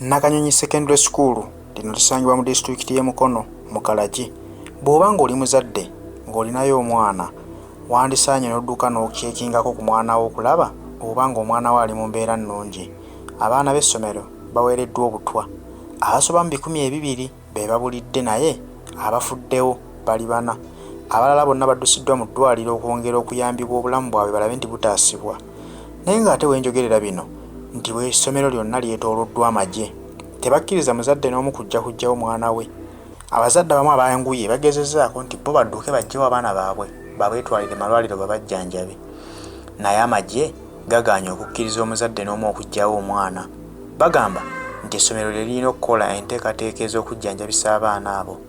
Nakanyonyi Secondary School lino lisangibwa mu disitulikiti y'e Mukono mu Kalagi. Bw'oba ng'oli muzadde ng'olinayo omwana wandisaanye n'odduka n'okyekingako ku mwana wo okulaba oba ng'omwana wo ali mu mbeera nnungi. Abaana b'essomero baweereddwa obutwa. Abasoba mu 200 be babulidde naye abafuddewo bali 4. Abalala bonna baddusiddwa mu ddwaliro okwongera okuyambibwa obulamu bwabwe balabe nti butaasibwa. Naye ng'ate wenjogerera bino nti essomero lyonna lyetooloddwa amagye. Tebakkiriza muzadde n'omu kujjawo mwana we. Abazadde abamu abanguye bagezezzaako nti bo badduke bajjewo abaana baabwe babetwalire malwaliro babajjanjabe. Naye amagye gagaanye okukkiriza omuzadde n'omu okujjawo omwana. Bagamba nti essomero lye lirina okukola enteekateeka ez'okujjanjabisa abaana abo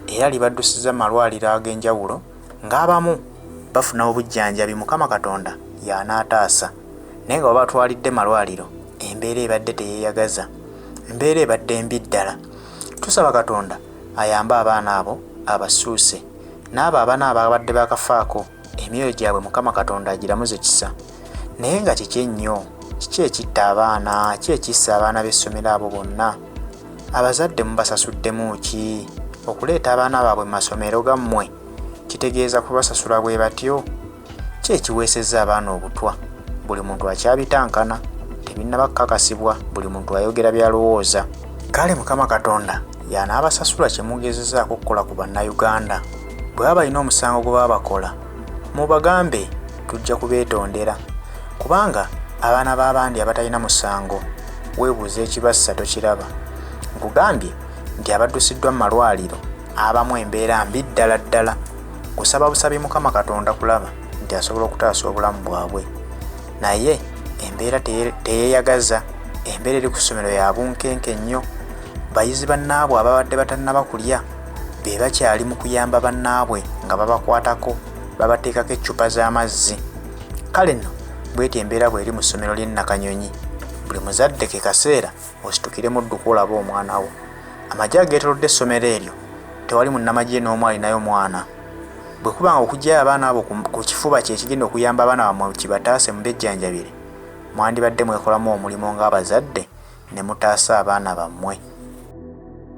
era libaddusiza malwaliro ag'enjawulo ng'abamu bafuna obujjanjabi Mukama Katonda y'anaataasa. Naye nga babatwalidde malwaliro embeera ebadde teyeeyagaza, embeera ebadde mbi ddala. Tusaba Katonda ayambe abaana abo abasuuse n'abo abaana ababadde bakafaako emyoyo gyabwe Mukama Katonda agiramuze kisa. Naye nga kiki ennyo, kiki ekitta abaana, ki ekissa abaana b'essomero abo bonna? Abazadde mubasasuddemu ki? Okuleeta abaana baabwe mu masomero gammwe kitegeeza kubasasula bwe batyo? Ki ekiweesezza abaana obutwa? Buli muntu akyabitankana, tebinnaba kukakasibwa, buli muntu ayogera by'alowooza. Kale Mukama Katonda y'anaabasasula kye mugezezzaako okukola ku bannayuganda. Bwe baba balina omusango gwe baba bakola, mubagambe tujja kubeetondera. Kubanga abaana b'abandi abatalina musango, weebuuza ekibassa tokiraba. Nkugambye nti abaddusiddwa mu malwaliro abamu embeera mbi ddala ddala. Kusaba busabi Mukama Katonda kulaba nti asobola okutaasa obulamu bwabwe. Naye embeera teyeeyagaza, embeera eri ku ssomero ya bunkenke nnyo. Bayizi bannaabwe ababadde batannaba kulya be bakyali mu kuyamba bannaabwe nga babakwatako babateekako eccupa z'amazzi. Kale nno bw'eti embeera bw'eri mu ssomero ly'e Nakanyonyi. Buli muzadde ke kaseera ositukire mu dduka olaba omwana wo. Amagye ageetoolodde essomero eryo tewali munnamagye n'omu alinayo mwana. Bwe kuba nga okuggyayo abaana abo ku kifuba kye kigenda okuyamba abaana bammwe kibataase mu bejjanjabire, mwandibadde mwekolamu omulimo ng'abazadde ne mutaasa abaana bammwe.